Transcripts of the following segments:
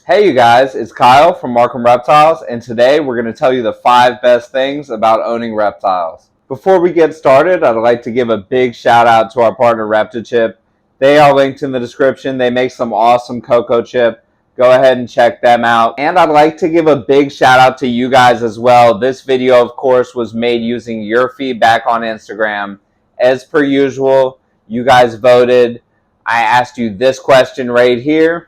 Hey you guys, it's Kyle from Markham Reptiles, and today we're going to tell you the 5 best things about owning reptiles. Before we get started, I'd like to give a big shout out to our partner Reptichip. They are linked in the description. They make some awesome cocoa chip. Go ahead and check them out. And I'd like to give a big shout out to you guys as well. This video, of course, was made using your feedback on Instagram. As per usual, you guys voted. I asked you this question right here,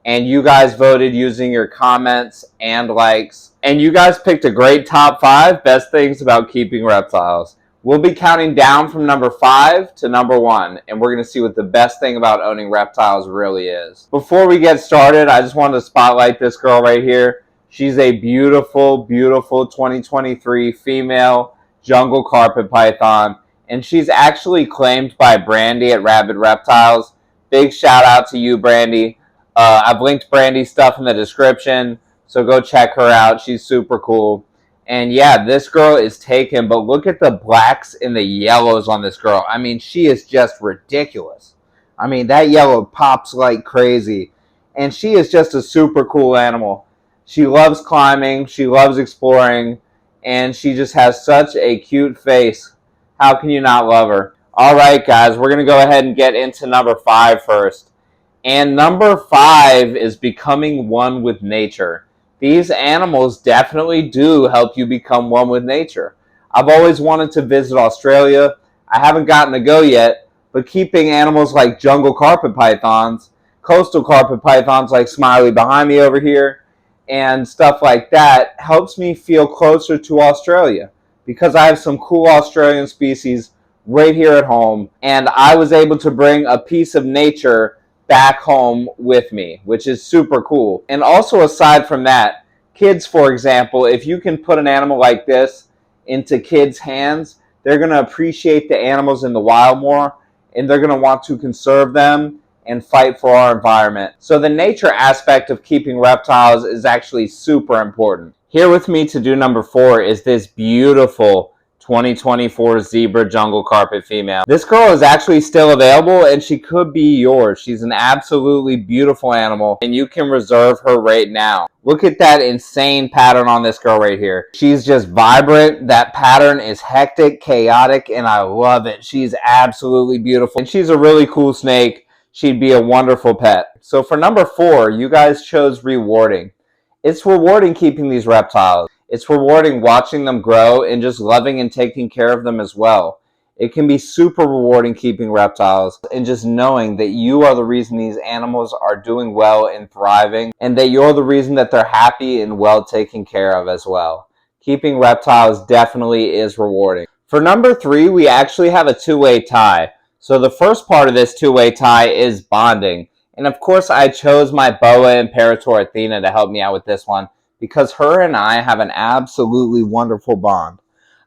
and you guys voted using your comments and likes. And you guys picked a great top 5 best things about keeping reptiles. We'll be counting down from number 5 to number 1, and we're going to see what the best thing about owning reptiles really is. Before we get started, I just wanted to spotlight this girl right here. She's a beautiful, beautiful 2023 female jungle carpet python, and she's actually claimed by Brandy at Rabid Reptiles. Big shout out to you, Brandy. I've linked Brandy's stuff in the description, so go check her out. She's super cool. And yeah, this girl is taken, but look at the blacks and the yellows on this girl. I mean, she is just ridiculous. I mean, that yellow pops like crazy. And she is just a super cool animal. She loves climbing, she loves exploring, and she just has such a cute face. How can you not love her? All right, guys, we're going to go ahead and get into number 5 first. And number 5 is becoming one with nature. These animals definitely do help you become one with nature. I've always wanted to visit Australia. I haven't gotten to go yet, but keeping animals like jungle carpet pythons, coastal carpet pythons like Smiley behind me over here, and stuff like that helps me feel closer to Australia because I have some cool Australian species right here at home, and I was able to bring a piece of nature back home with me, which is super cool. And also, aside from that, kids, for example, if you can put an animal like this into kids' hands, they're going to appreciate the animals in the wild more, and they're going to want to conserve them and fight for our environment. So the nature aspect of keeping reptiles is actually super important. Here with me to do number 4 is this beautiful 2024 zebra jungle carpet female. This girl is actually still available, and she could be yours. She's an absolutely beautiful animal, and you can reserve her right now. Look at that insane pattern on this girl right here. She's just vibrant. That pattern is hectic, chaotic, and I love it. She's absolutely beautiful, and she's a really cool snake. She'd be a wonderful pet. So for number 4, you guys chose rewarding. It's rewarding keeping these reptiles. It's rewarding watching them grow and just loving and taking care of them as well. It can be super rewarding keeping reptiles and just knowing that you are the reason these animals are doing well and thriving, and that you're the reason that they're happy and well taken care of as well. Keeping reptiles definitely is rewarding. For number 3, we actually have a 2-way tie. So the first part of this 2-way tie is bonding. And of course, I chose my boa imperator Athena to help me out with this one, because her and I have an absolutely wonderful bond.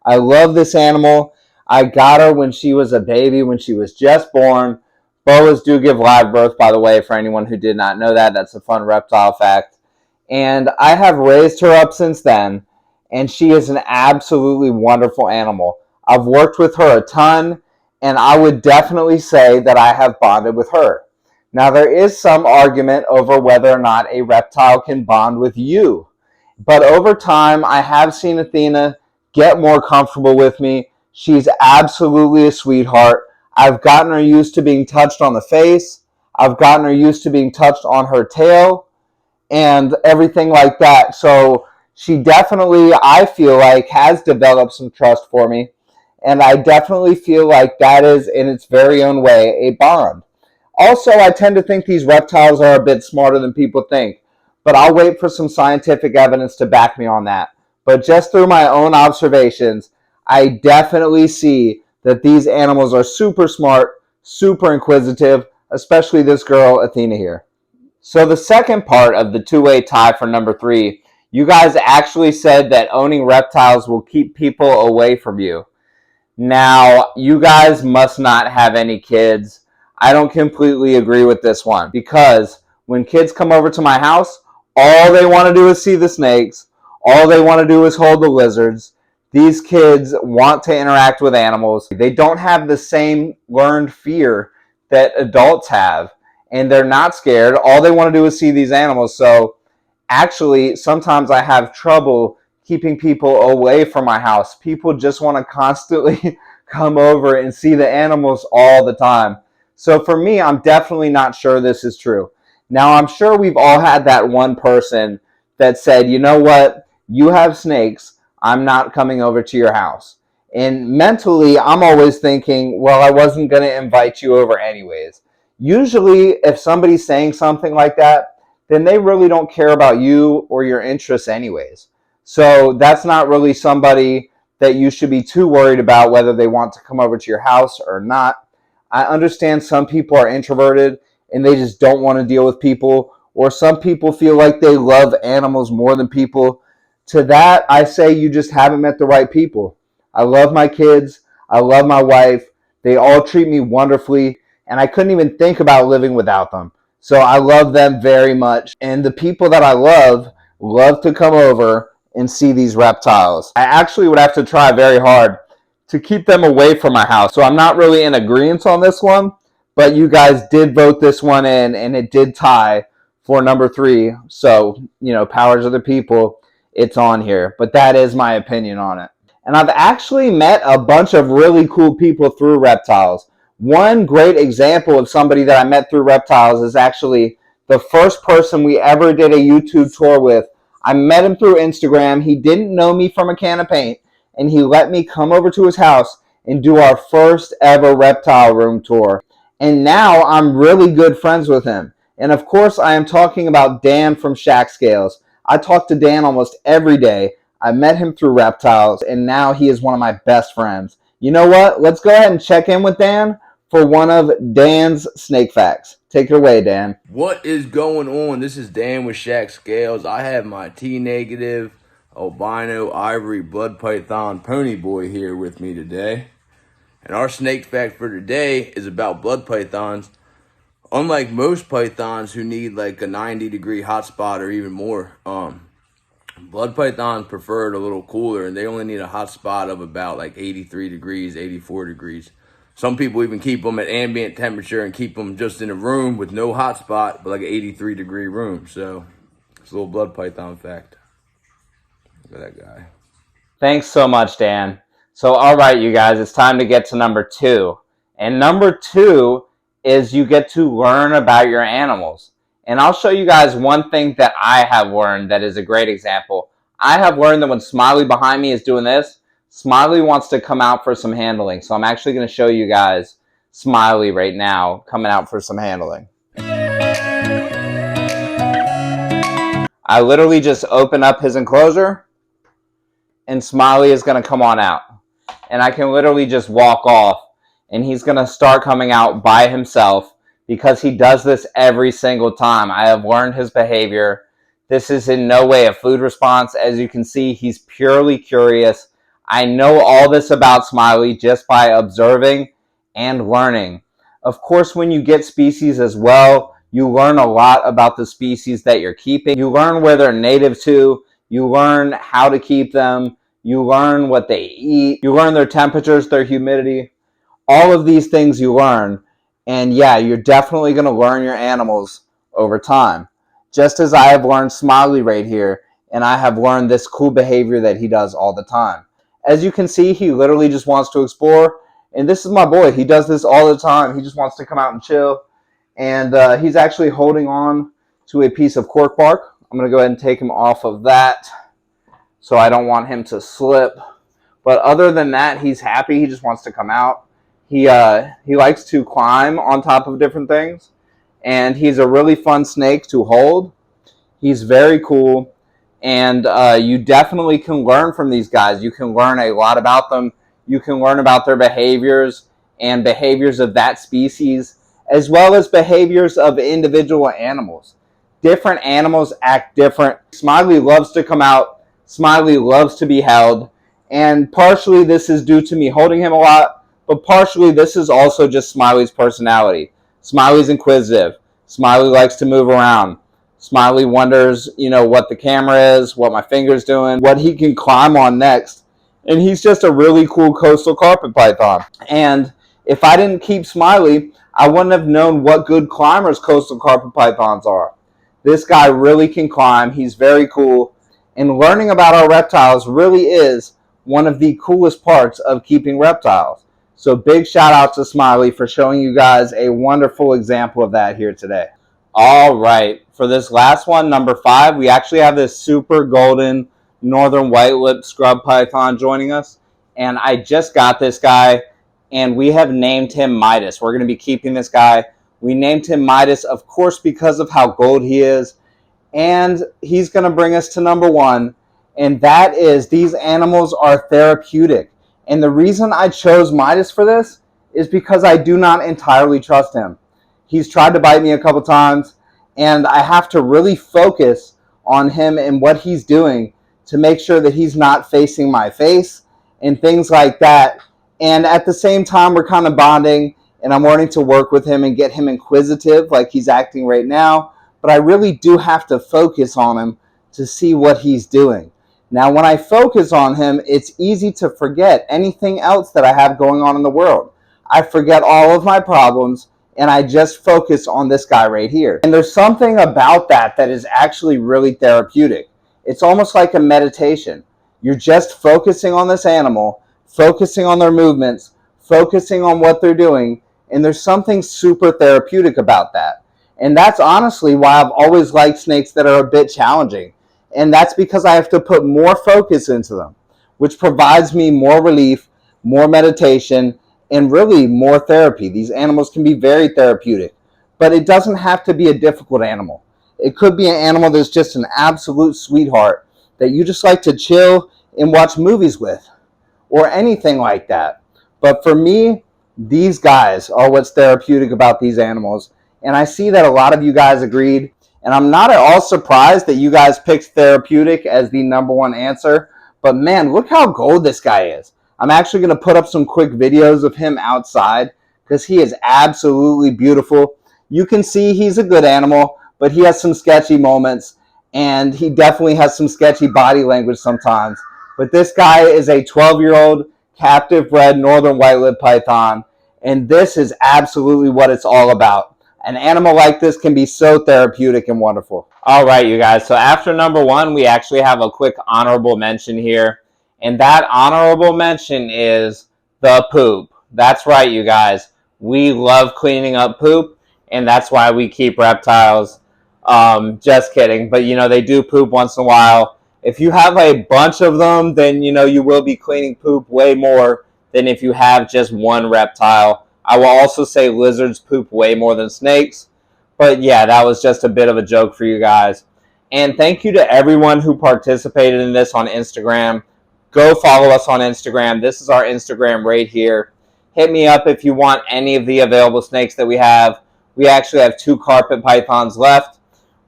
I love this animal. I got her when she was a baby, when she was just born. Boas do give live birth, by the way, for anyone who did not know that. That's a fun reptile fact. And I have raised her up since then, and she is an absolutely wonderful animal. I've worked with her a ton, and I would definitely say that I have bonded with her. Now, there is some argument over whether or not a reptile can bond with you. But over time, I have seen Athena get more comfortable with me. She's absolutely a sweetheart. I've gotten her used to being touched on the face. I've gotten her used to being touched on her tail and everything like that. So she definitely, I feel like, has developed some trust for me. And I definitely feel like that is, in its very own way, a bond. Also, I tend to think these reptiles are a bit smarter than people think, but I'll wait for some scientific evidence to back me on that. But just through my own observations, I definitely see that these animals are super smart, super inquisitive, especially this girl, Athena here. So the second part of the 2-way tie for number 3, you guys actually said that owning reptiles will keep people away from you. Now, you guys must not have any kids. I don't completely agree with this one, because when kids come over to my house, all they want to do is see the snakes. All they want to do is hold the lizards. These kids want to interact with animals. They don't have the same learned fear that adults have. and they're not scared. All they want to do is see these animals. So actually, sometimes I have trouble keeping people away from my house. People just want to constantly come over and see the animals all the time. So for me, I'm definitely not sure this is true. Now, I'm sure we've all had that one person that said, you know what, you have snakes, I'm not coming over to your house. And mentally, I'm always thinking, well, I wasn't going to invite you over anyways. Usually, if somebody's saying something like that, then they really don't care about you or your interests anyways. So that's not really somebody that you should be too worried about whether they want to come over to your house or not. I understand some people are introverted and they just don't want to deal with people, or some people feel like they love animals more than people. To that, I say you just haven't met the right people. I love my kids. I love my wife. They all treat me wonderfully, and I couldn't even think about living without them. So I love them very much. And the people that I love to come over and see these reptiles. I actually would have to try very hard to keep them away from my house. So I'm not really in agreement on this one, but you guys did vote this one in, and it did tie for number 3. So, powers of the people, it's on here. But that is my opinion on it. And I've actually met a bunch of really cool people through reptiles. One great example of somebody that I met through reptiles is actually the first person we ever did a YouTube tour with. I met him through Instagram. He didn't know me from a can of paint, and he let me come over to his house and do our first ever reptile room tour. And now I'm really good friends with him. And of course, I am talking about Dan from Shack Scales. I talk to Dan almost every day. I met him through reptiles, and now he is one of my best friends. You know what? Let's go ahead and check in with Dan for one of Dan's snake facts. Take it away, Dan. What is going on? This is Dan with Shack Scales. I have my T-negative albino ivory blood python pony boy here with me today. And our snake fact for today is about blood pythons. Unlike most pythons who need like a 90-degree hot spot or even more, blood pythons prefer it a little cooler, and they only need a hot spot of about like 83 degrees, 84 degrees. Some people even keep them at ambient temperature and keep them just in a room with no hot spot, but like an 83-degree room. So it's a little blood python fact. Look at that guy. Thanks so much, Dan. So, all right, you guys, it's time to get to number 2. And number 2 is you get to learn about your animals. And I'll show you guys one thing that I have learned that is a great example. I have learned that when Smiley behind me is doing this, Smiley wants to come out for some handling. So I'm actually going to show you guys Smiley right now coming out for some handling. I literally just open up his enclosure, and Smiley is going to come on out. And I can literally just walk off, and he's going to start coming out by himself because he does this every single time. I have learned his behavior. This is in no way a food response. As you can see, he's purely curious. I know all this about Smiley just by observing and learning. Of course, when you get species as well, you learn a lot about the species that you're keeping. You learn where they're native to. You learn how to keep them. You learn what they eat. You learn their temperatures, their humidity. All of these things you learn. And yeah, you're definitely going to learn your animals over time. Just as I have learned Smiley right here, and I have learned this cool behavior that he does all the time. As you can see, he literally just wants to explore. And this is my boy. He does this all the time. He just wants to come out and chill. And he's actually holding on to a piece of cork bark. I'm going to go ahead and take him off of that, so I don't want him to slip. But other than that, he's happy. He just wants to come out. He likes to climb on top of different things. And he's a really fun snake to hold. He's very cool. And you definitely can learn from these guys. You can learn a lot about them. You can learn about their behaviors and behaviors of that species, as well as behaviors of individual animals. Different animals act different. Smiley loves to come out. Smiley loves to be held. And partially this is due to me holding him a lot, but partially this is also just Smiley's personality. Smiley's inquisitive. Smiley likes to move around. Smiley wonders, what the camera is, what my finger's doing, what he can climb on next. And he's just a really cool coastal carpet python. And if I didn't keep Smiley, I wouldn't have known what good climbers coastal carpet pythons are. This guy really can climb. He's very cool. And learning about our reptiles really is one of the coolest parts of keeping reptiles. So big shout out to Smiley for showing you guys a wonderful example of that here today. All right, for this last one, number 5, we actually have this super golden northern white-lipped scrub python joining us. And I just got this guy, and we have named him Midas. We're going to be keeping this guy. We named him Midas, of course, because of how gold he is. And he's going to bring us to number 1, and that is these animals are therapeutic. And the reason I chose Midas for this is because I do not entirely trust him. He's tried to bite me a couple times, and I have to really focus on him and what he's doing to make sure that he's not facing my face and things like that. And at the same time, we're kind of bonding, and I'm learning to work with him and get him inquisitive like he's acting right now. But I really do have to focus on him to see what he's doing. Now, when I focus on him, it's easy to forget anything else that I have going on in the world. I forget all of my problems, and I just focus on this guy right here. And there's something about that is actually really therapeutic. It's almost like a meditation. You're just focusing on this animal, focusing on their movements, focusing on what they're doing, and there's something super therapeutic about that. And that's honestly why I've always liked snakes that are a bit challenging. And that's because I have to put more focus into them, which provides me more relief, more meditation, and really more therapy. These animals can be very therapeutic, but it doesn't have to be a difficult animal. It could be an animal that's just an absolute sweetheart that you just like to chill and watch movies with, or anything like that. But for me, these guys are what's therapeutic about these animals. And I see that a lot of you guys agreed. And I'm not at all surprised that you guys picked therapeutic as the number 1 answer. But man, look how gold this guy is. I'm actually going to put up some quick videos of him outside because he is absolutely beautiful. You can see he's a good animal, but he has some sketchy moments. And he definitely has some sketchy body language sometimes. But this guy is a 12-year-old captive bred northern white-lipped python. And this is absolutely what it's all about. An animal like this can be so therapeutic and wonderful. All right, you guys. So after number 1, we actually have a quick honorable mention here. And that honorable mention is the poop. That's right, you guys. We love cleaning up poop, and that's why we keep reptiles. Just kidding. But, they do poop once in a while. If you have a bunch of them, then, you will be cleaning poop way more than if you have just one reptile. I will also say lizards poop way more than snakes. But yeah, that was just a bit of a joke for you guys. And thank you to everyone who participated in this on Instagram. Go follow us on Instagram. This is our Instagram right here. Hit me up if you want any of the available snakes that we have. We actually have 2 carpet pythons left.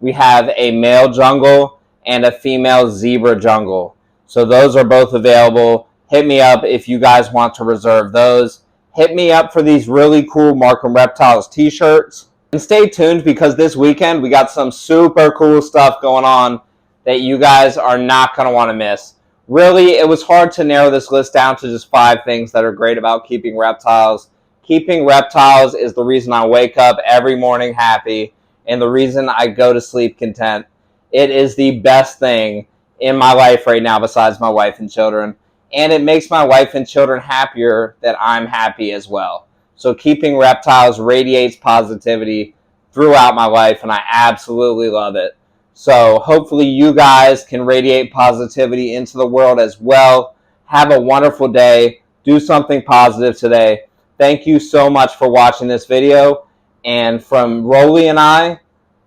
We have a male jungle and a female zebra jungle. So those are both available. Hit me up if you guys want to reserve those. Hit me up for these really cool Markham Reptiles t-shirts. And stay tuned because this weekend we got some super cool stuff going on that you guys are not going to want to miss. Really, it was hard to narrow this list down to just 5 things that are great about keeping reptiles. Keeping reptiles is the reason I wake up every morning happy and the reason I go to sleep content. It is the best thing in my life right now besides my wife and children. And it makes my wife and children happier that I'm happy as well. So keeping reptiles radiates positivity throughout my life, and I absolutely love it. So hopefully you guys can radiate positivity into the world as well. Have a wonderful day. Do something positive today. Thank you so much for watching this video. And from Rolly and I,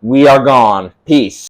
we are gone. Peace.